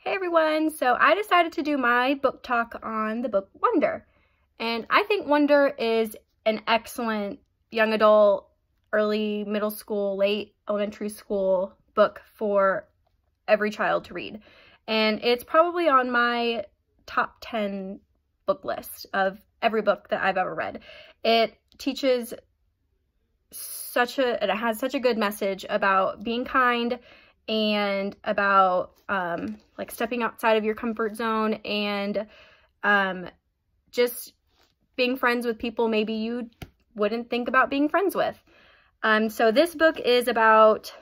Hey everyone, so I decided to do my book talk on the book Wonder. And I think Wonder is an excellent young adult, early middle school, late elementary school book for every child to read. And it's probably on my top 10 book list of every book that I've ever read. It teaches it has such a good message about being kind and about like stepping outside of your comfort zone and just being friends with people maybe you wouldn't think about being friends with. So this book is about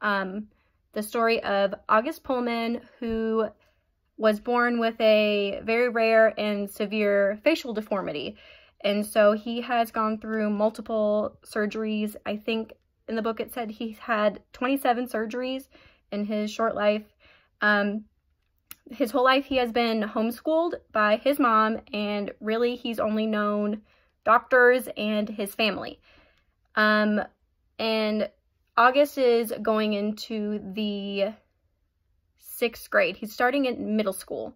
the story of August Pullman, who was born with a very rare and severe facial deformity. And so he has gone through multiple surgeries. I think in the book it said he's had 27 surgeries in his short life. His whole life he has been homeschooled by his mom, and really he's only known doctors and his family. And August is going into the 6th grade. He's starting in middle school.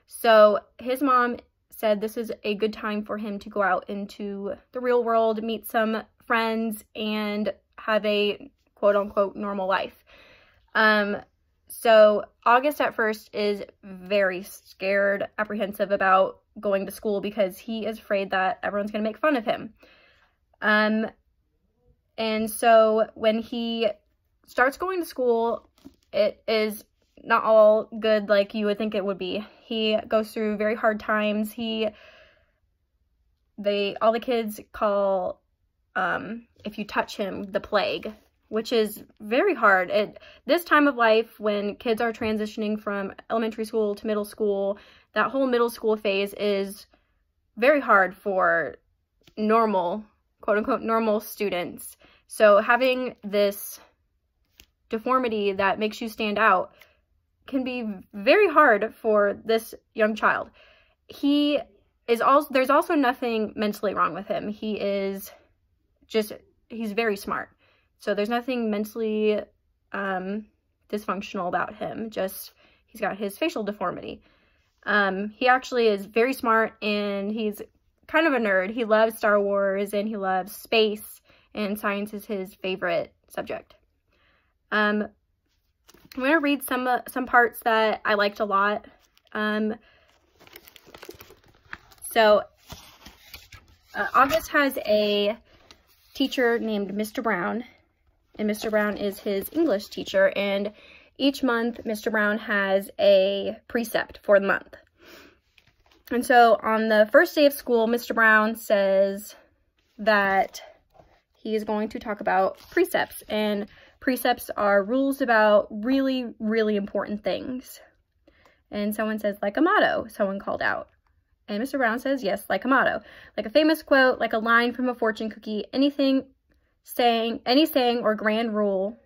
So his mom said this is a good time for him to go out into the real world, meet some friends, and have a quote-unquote normal life. So August at first is very scared, apprehensive about going to school because he is afraid that everyone's going to make fun of him. And so when he starts going to school, it is not all good like you would think it would be. He goes through very hard times. All the kids call, if you touch him, the plague, which is very hard. This time of life when kids are transitioning from elementary school to middle school, that whole middle school phase is very hard for normal, quote-unquote, normal students. So having this deformity that makes you stand out can be very hard for this young child. There's also nothing mentally wrong with him. He's very smart. So there's nothing mentally dysfunctional about him, just he's got his facial deformity. He actually is very smart, and he's kind of a nerd. He loves Star Wars, and he loves space, and science is his favorite subject. I'm going to read some parts that I liked a lot. August has a teacher named Mr. Brown, and Mr. Brown is his English teacher, and each month Mr. Brown has a precept for the month. And so on the first day of school, Mr. Brown says that he is going to talk about precepts, and precepts are rules about really, really important things. And someone says, like a motto, someone called out. And Mr. Brown says, yes, like a motto. Like a famous quote, like a line from a fortune cookie, any saying or ground rule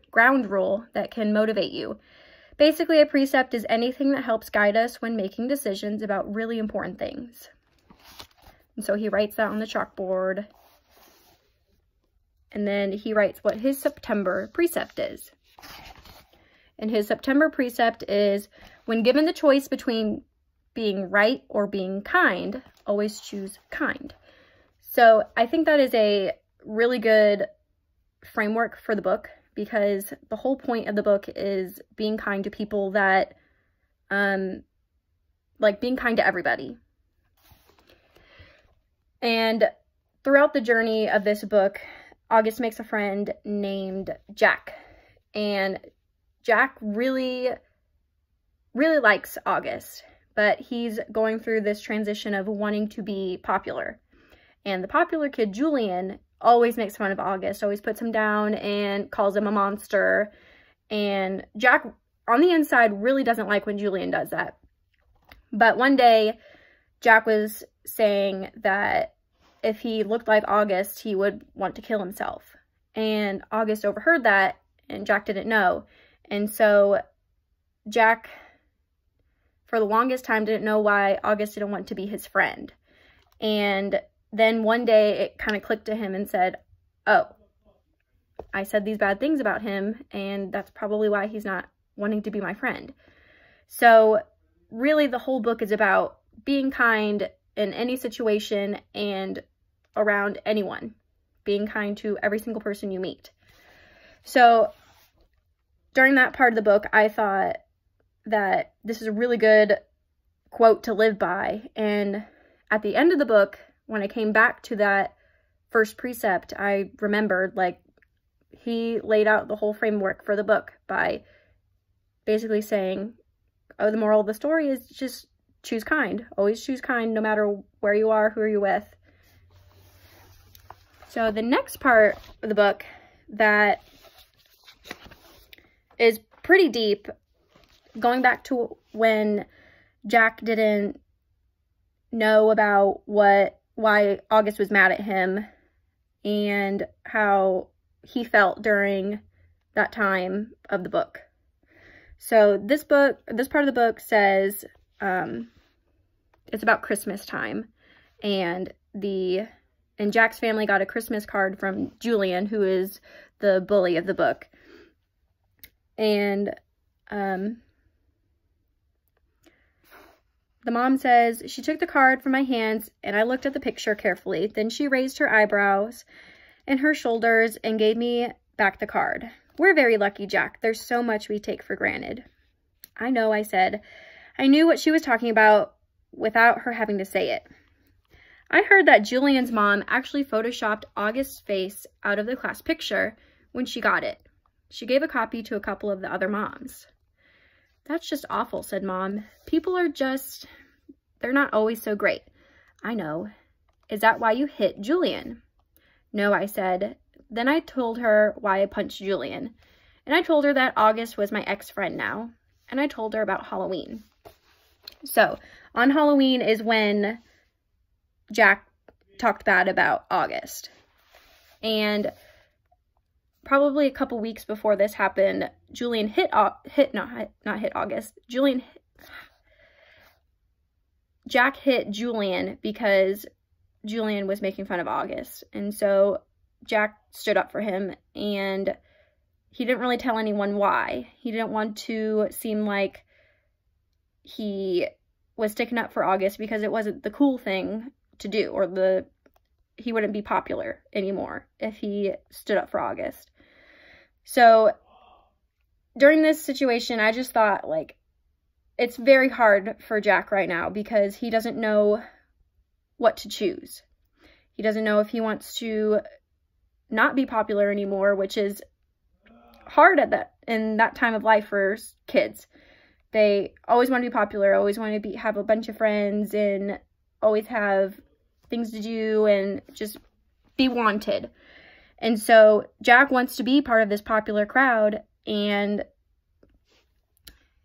that can motivate you. Basically, a precept is anything that helps guide us when making decisions about really important things. And so he writes that on the chalkboard. And then he writes what his September precept is. And his September precept is, when given the choice between being right or being kind, always choose kind. So I think that is a really good framework for the book, because the whole point of the book is being kind to people that, like being kind to everybody. And throughout the journey of this book, August makes a friend named Jack, and Jack really, really likes August, but he's going through this transition of wanting to be popular. And the popular kid, Julian, always makes fun of August, always puts him down and calls him a monster. And Jack, on the inside, really doesn't like when Julian does that. But one day, Jack was saying that if he looked like August, he would want to kill himself. And August overheard that, and Jack didn't know. And so Jack, for the longest time, didn't know why August didn't want to be his friend. And then one day it kind of clicked to him and said, oh, I said these bad things about him, and that's probably why he's not wanting to be my friend. So really the whole book is about being kind in any situation and around anyone. Being kind to every single person you meet. So during that part of the book, I thought that this is a really good quote to live by. And at the end of the book, when I came back to that first precept, I remembered, like, he laid out the whole framework for the book by basically saying, oh, the moral of the story is just choose kind. Always choose kind, no matter where you are, who are you with. So the next part of the book that is pretty deep, going back to when Jack didn't know about why August was mad at him and how he felt during that time of the book. So this part of the book says it's about Christmas time, and Jack's family got a Christmas card from Julian, who is the bully of the book. And the mom says, she took the card from my hands and I looked at the picture carefully. Then she raised her eyebrows and her shoulders and gave me back the card. We're very lucky, Jack. There's so much we take for granted. I know, I said. I knew what she was talking about without her having to say it. I heard that Julian's mom actually photoshopped August's face out of the class picture when she got it. She gave a copy to a couple of the other moms. That's just awful, said Mom. People are just, they're not always so great. I know. Is that why you hit Julian? No, I said. Then I told her why I punched Julian. And I told her that August was my ex-friend now. And I told her about Halloween. So, on Halloween is when Jack talked bad about August. And probably a couple weeks before this happened, Julian Jack hit Julian because Julian was making fun of August. And so Jack stood up for him, and he didn't really tell anyone why. He didn't want to seem like he was sticking up for August because it wasn't the cool thing to do, or he wouldn't be popular anymore if he stood up for August. So during this situation, I just thought, like, it's very hard for Jack right now because he doesn't know what to choose. He doesn't know if he wants to not be popular anymore, which is hard in that time of life for kids. They always want to be popular, always want to have a bunch of friends, and always have things to do and just be wanted. And so Jack wants to be part of this popular crowd, and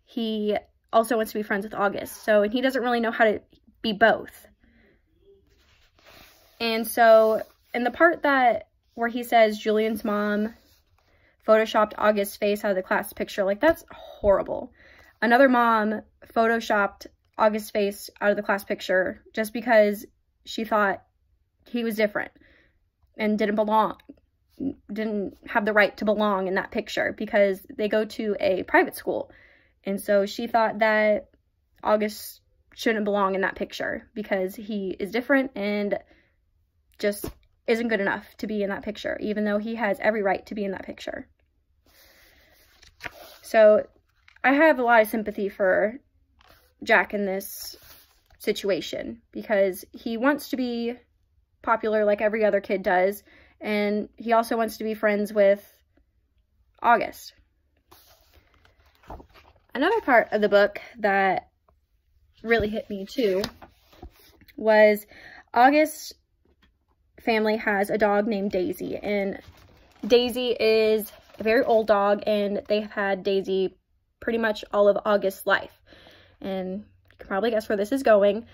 he also wants to be friends with August. So, and he doesn't really know how to be both. And so in the part where he says Julian's mom photoshopped August's face out of the class picture, like, that's horrible. Another mom photoshopped August's face out of the class picture just because she thought he was different and didn't have the right to belong in that picture because they go to a private school. And so she thought that August shouldn't belong in that picture because he is different and just isn't good enough to be in that picture, even though he has every right to be in that picture. So I have a lot of sympathy for Jack in this situation because he wants to be popular like every other kid does, and he also wants to be friends with August. Another part of the book that really hit me too was August's family has a dog named Daisy, and Daisy is a very old dog, and they have had Daisy pretty much all of August's life. And you can probably guess where this is going.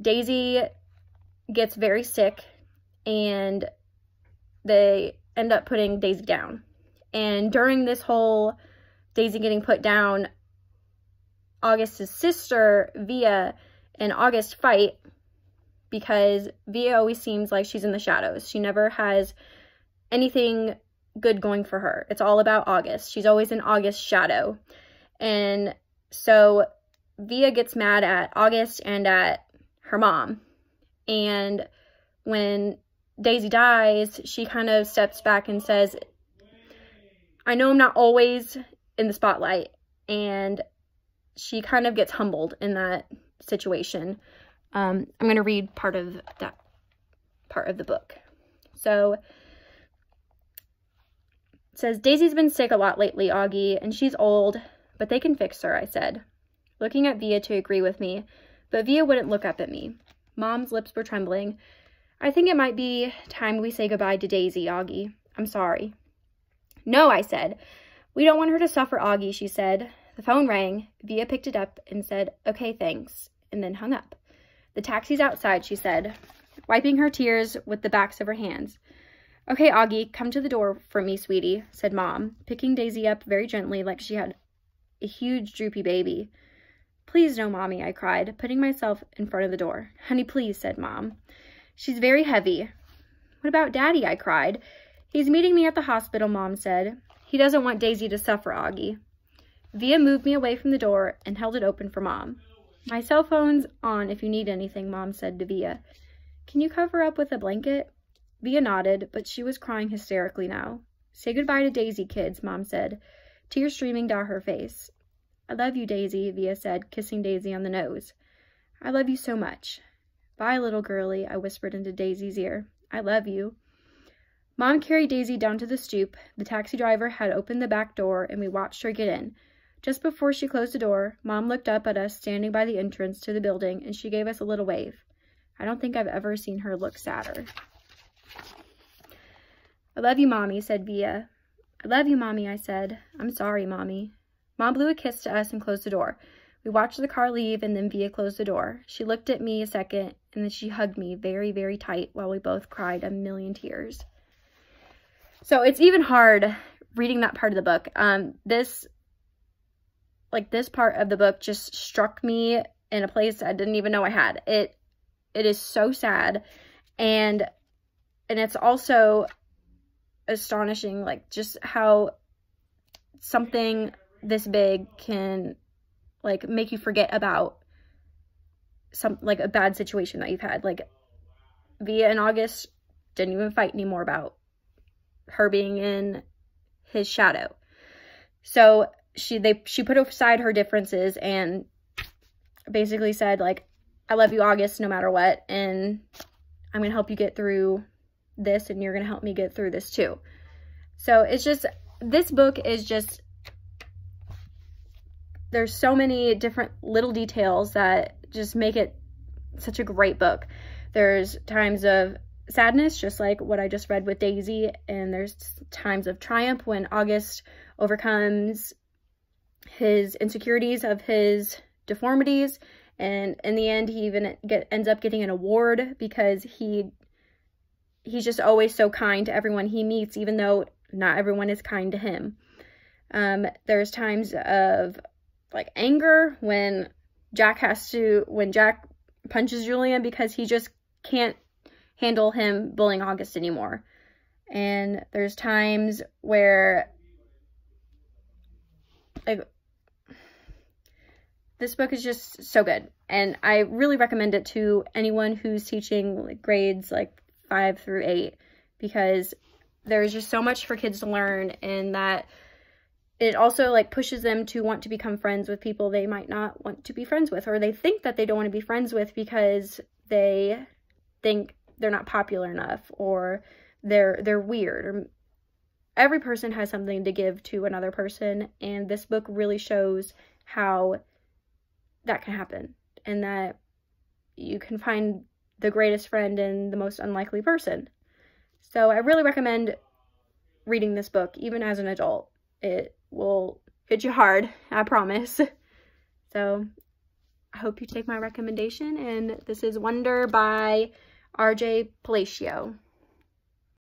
Daisy gets very sick, and they end up putting Daisy down. And during this whole Daisy getting put down, August's sister, Via, and August fight because Via always seems like she's in the shadows. She never has anything good going for her. It's all about August. She's always in August's shadow. And so Via gets mad at August and at her mom. And when Daisy dies, she kind of steps back and says, I know I'm not always in the spotlight. And she kind of gets humbled in that situation. I'm going to read part of that part of the book. So it says, Daisy's been sick a lot lately, Augie, and she's old, but they can fix her, I said, looking at Via to agree with me, but Via wouldn't look up at me. Mom's lips were trembling. I think it might be time we say goodbye to Daisy, Augie. I'm sorry. No, I said. We don't want her to suffer, Augie, she said. The phone rang. Via picked it up and said, okay, thanks, and then hung up. The taxi's outside, she said, wiping her tears with the backs of her hands. Okay, Augie, come to the door for me, sweetie, said Mom, picking Daisy up very gently like she had a huge droopy baby. Please no, Mommy, I cried, putting myself in front of the door. Honey, please, said Mom. She's very heavy. What about Daddy? I cried. He's meeting me at the hospital, Mom said. He doesn't want Daisy to suffer, Augie. Via moved me away from the door and held it open for Mom. My cell phone's on if you need anything, Mom said to Via. Can you cover up with a blanket? Via nodded, but she was crying hysterically now. Say goodbye to Daisy, kids, Mom said, tears streaming down her face. I love you, Daisy, Via said, kissing Daisy on the nose. I love you so much. Bye, little girlie, I whispered into Daisy's ear. I love you. Mom carried Daisy down to the stoop. The taxi driver had opened the back door, and we watched her get in. Just before she closed the door, Mom looked up at us standing by the entrance to the building, and she gave us a little wave. I don't think I've ever seen her look sadder. I love you, Mommy, said Via. I love you, Mommy, I said. I'm sorry, Mommy. Mom blew a kiss to us and closed the door. We watched the car leave, and then Via closed the door. She looked at me a second, and then she hugged me very, very tight while we both cried a million tears. So it's even hard reading that part of the book. This part of the book just struck me in a place I didn't even know I had. It is so sad, and it's also astonishing, like, just how something this big can, like, make you forget about like a bad situation that you've had. Like, Via and August didn't even fight anymore about her being in his shadow. So she put aside her differences and basically said, like, I love you, August, no matter what, and I'm gonna help you get through this, and you're gonna help me get through this too. So it's just, this book is just, there's so many different little details that just make it such a great book. There's times of sadness, just like what I just read with Daisy, and there's times of triumph when August overcomes his insecurities of his deformities, and in the end he even ends up getting an award because he's just always so kind to everyone he meets, even though not everyone is kind to him. There's times of, like, anger when Jack punches Julian because he just can't handle him bullying August anymore. And there's times where, like, this book is just so good, and I really recommend it to anyone who's teaching, like, grades like 5 through 8, because there's just so much for kids to learn, and that it also, like, pushes them to want to become friends with people they might not want to be friends with, or they think that they don't want to be friends with because they think they're not popular enough, or they're weird, or every person has something to give to another person, and this book really shows how that can happen, and that you can find the greatest friend in the most unlikely person. So I really recommend reading this book, even as an adult. It will hit you hard, I promise. So I hope you take my recommendation, and this is Wonder by R.J. Palacio.